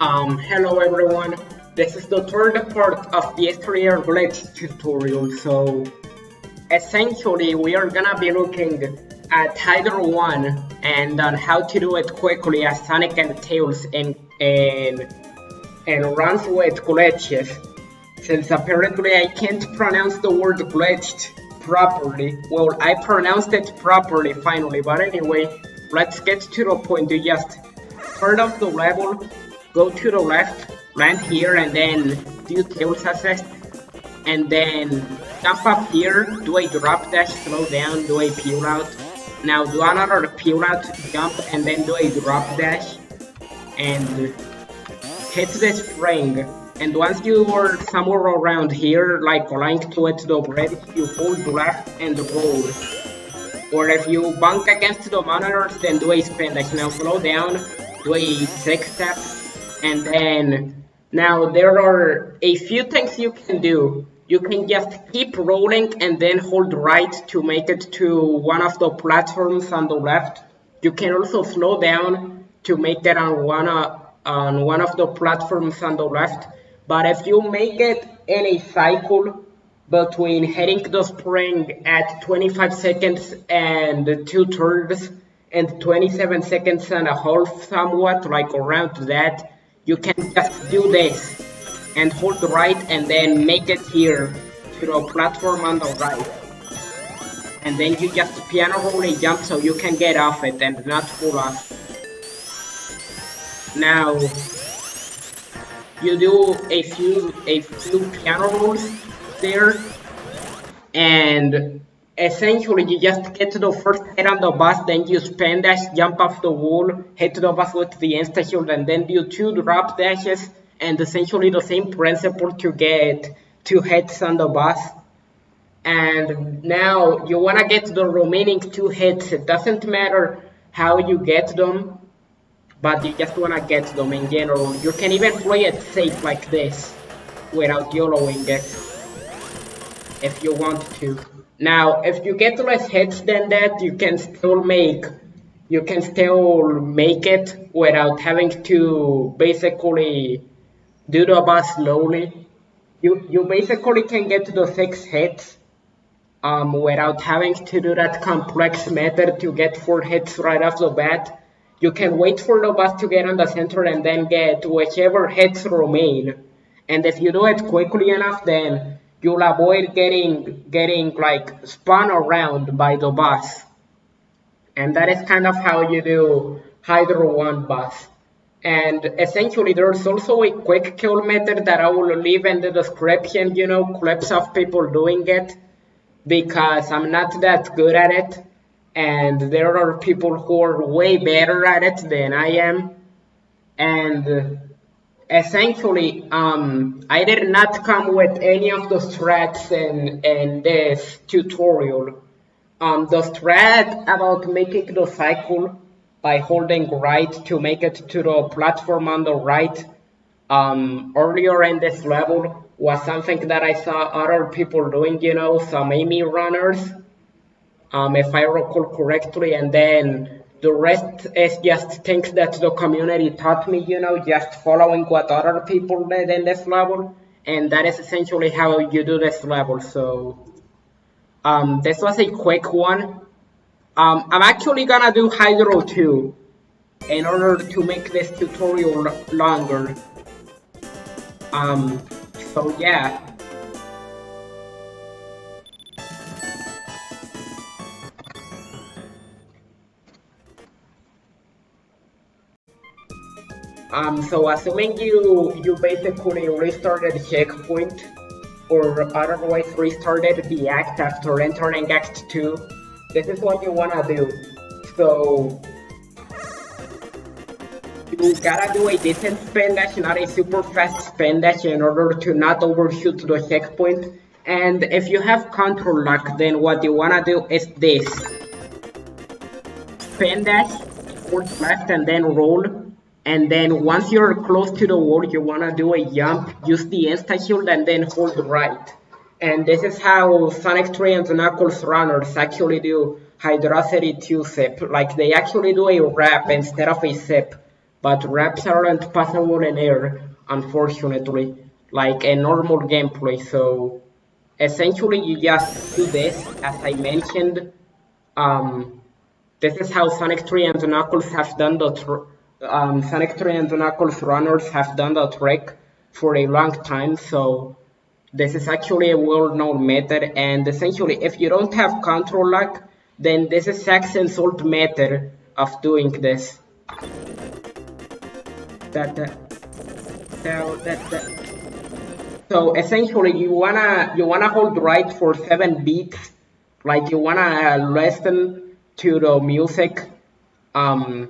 Hello everyone. This is the third part of the exterior glitch tutorial. So essentially we are gonna be looking at Hydro 1 and on how to do it quickly as Sonic and Tails and runs with glitches. Since apparently I can't pronounce the word glitched properly. Well, I pronounced it properly finally, but anyway, let's get to the point. You just start off the level, go to the left, land here, and then do Tails assist, and then jump up here, do a drop dash, slow down, do a peel out. Now do another peel out, jump, and then do a drop dash, and hit the spring. And once you are somewhere around here, like aligned towards the bridge, you hold left and roll. Or if you bump against the monitors, then do a spin dash. Now slow down, do a 6-step, and then now there are a few things you can do. You can just keep rolling and then hold right to make it to one of the platforms on the left. You can also slow down to make it on one of the platforms on the left. But if you make it in a cycle between hitting the spring at 25 seconds and 2/3 and 27 seconds and a half somewhat, like around that, you can just do this and hold right and then make it here to the platform on the right. And then you just piano roll a jump so you can get off it and not fall off. Now you do a few piano rolls there, and essentially you just get to the first hit on the bus, then you spin dash, jump off the wall, hit the bus with the insta shield, and then do 2 drop dashes, and essentially the same principle to get 2 hits on the bus. And now you wanna get the remaining 2 hits. It doesn't matter how you get them, but you just wanna get them in general. You can even play it safe like this without YOLOing it if you want to. Now, if you get less hits than that, you can still make it without having to basically do the boss slowly. You basically can get to the 6 hits without having to do that complex method to get 4 hits right off the bat. You can wait for the boss to get on the center and then get whichever hits remain. And if you do it quickly enough, then you'll avoid getting like spun around by the boss. And that is kind of how you do Hydro 1 boss. And essentially there's also a quick kill method that I will leave in the description, clips of people doing it, because I'm not that good at it. And there are people who are way better at it than I am. And essentially, I did not come with any of the strats in this tutorial. The strat about making the cycle by holding right to make it to the platform on the right earlier in this level was something that I saw other people doing, some Amy runners. If I recall correctly, and then the rest is just things that the community taught me, just following what other people did in this level, and that is essentially how you do this level. So this was a quick one. I'm actually gonna do Hydro 2 in order to make this tutorial longer. So yeah. So assuming you basically restarted checkpoint or otherwise restarted the act after entering Act 2, this is what you wanna do. So you gotta do a decent spin dash, not a super fast spin dash, in order to not overshoot the checkpoint. And if you have control lock, then what you wanna do is this: spin dash, hold left, and then roll. And then once you're close to the wall, you wanna do a jump, use the insta shield, and then hold right. And this is how Sonic 3 and Knuckles runners actually do Hydrocity 2 sip. Like they actually do a wrap instead of a sip. but ramps aren't passable in air, unfortunately, like a normal gameplay. So essentially, you just do this, as I mentioned. Um, this is how Sonic 3 and Knuckles have done Sonic 3 and Knuckles runners have done the trick for a long time. So this is actually a well-known method, and essentially, if you don't have control lock, then this is Saxon's old method of doing this. That, that, that. So essentially, you wanna hold right for 7 beats, like you wanna listen to the music, um,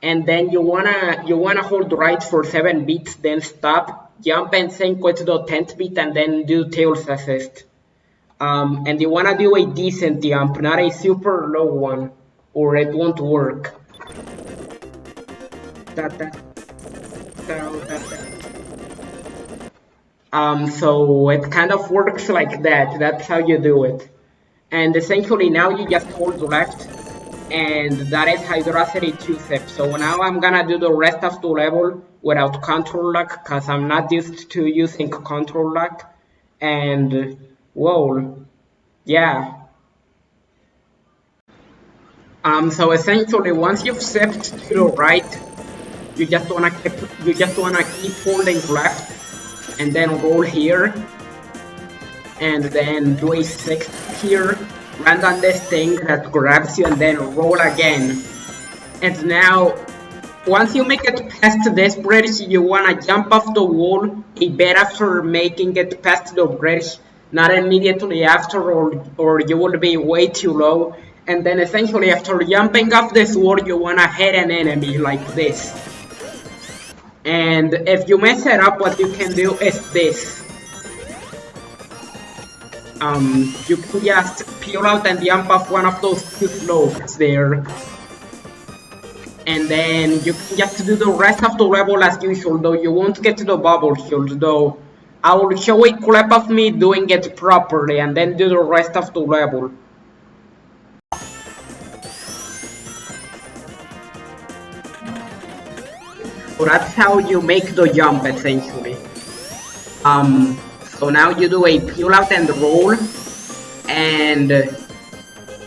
and then you wanna hold right for 7 beats, then stop, jump and sync with the 10th beat, and then do tails assist. And you wanna do a decent jump, not a super low one, or it won't work. That, that, that. So it kind of works like that. That's how you do it. And essentially now you just hold left, and that is Hydrocity 2 step. So now I'm gonna do the rest of the level without control lock, because I'm not used to using control lock. And whoa, yeah. So essentially once you've stepped to the right, you just wanna keep holding left and then roll here, and then do a 6 here, land on this thing that grabs you, and then roll again. And now, once you make it past this bridge, you wanna jump off the wall a bit after making it past the bridge, not immediately after, or you will be way too low. And then essentially after jumping off this wall, you wanna hit an enemy like this. And if you mess it up, what you can do is this. You can just peel out and jump off one of those two slopes there. And then you can just do the rest of the level as usual, though you won't get to the bubble shield, though I will show a clip of me doing it properly and then do the rest of the level. So that's how you make the jump essentially. So now you do a peel out and roll, and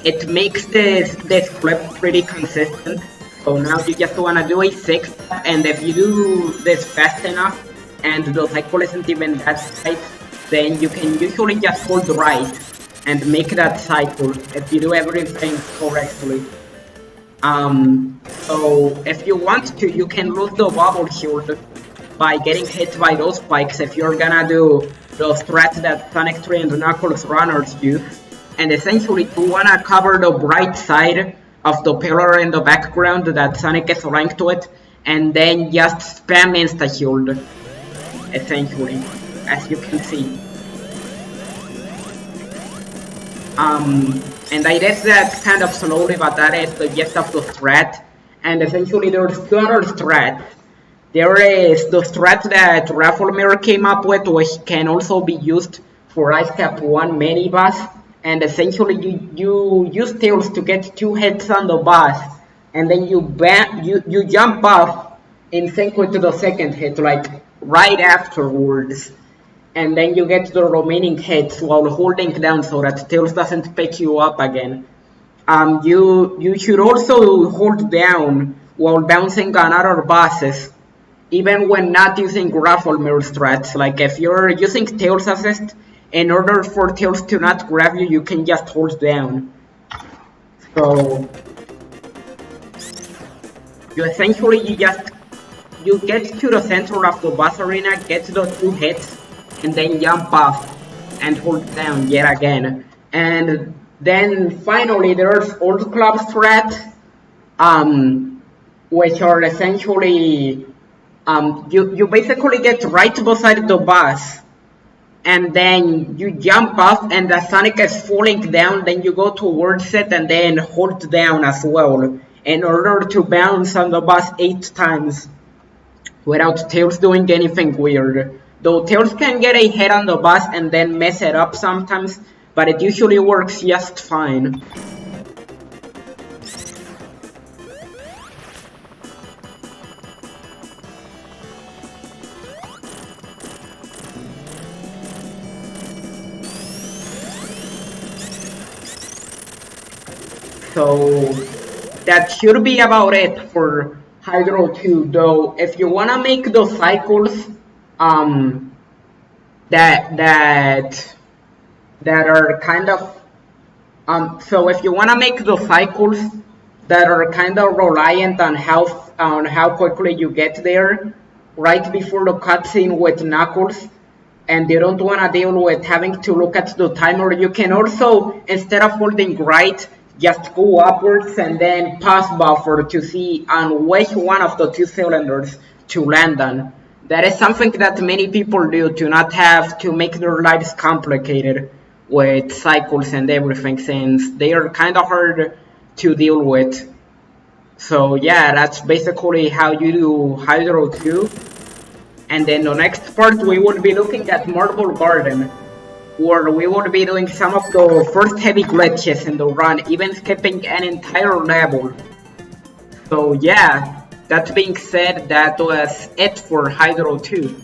it makes this clip pretty consistent. So now you just wanna do a 6, and if you do this fast enough and the cycle isn't even that tight, then you can usually just hold right and make that cycle if you do everything correctly. So if you want to, you can lose the bubble shield by getting hit by those spikes if you're gonna do the threat that Sonic 3 and Knuckles runners use. And essentially you wanna cover the bright side of the pillar in the background that Sonic is ranked with, and then just spam insta-shield, essentially, as you can see. And I did that kind of slowly, but that is the gist of the threat. And essentially there's two other threats. There is the threat that Rafflemere came up with, which can also be used for Ice Cap 1 mini boss. And essentially you use Tails to get 2 hits on the boss, and then you jump off in sync with the second hit, like right afterwards. And then you get the remaining hits while holding down so that Tails doesn't pick you up again. You should also hold down while bouncing on other bosses, even when not using Rafflemere's threats. Like if you're using Tails assist, in order for Tails to not grab you, you can just hold down. So you essentially you get to the center of the boss arena, get the 2 hits, and then jump off and hold down yet again. And then finally there's Old Club threats, which are essentially you basically get right beside the boss, and then you jump off, and as Sonic is falling down, then you go towards it and then hold down as well in order to bounce on the boss 8 times without Tails doing anything weird. Though Tails can get a hit on the boss and then mess it up sometimes, but it usually works just fine. So that should be about it for Hydro 2, though if you wanna make those cycles um that that that are kind of so if you wanna make those cycles that are kind of reliant on how quickly you get there right before the cutscene with Knuckles, and you don't want to deal with having to look at the timer, you can also, instead of holding right, just go upwards and then pause buffer to see on which one of the two cylinders to land on. That is something that many people do to not have to make their lives complicated with cycles and everything, since they are kind of hard to deal with. So yeah, that's basically how you do Hydro 2. And then the next part we will be looking at Marble Garden, where we will be doing some of the first heavy glitches in the run, even skipping an entire level. So yeah, that being said, that was it for Hydro 2.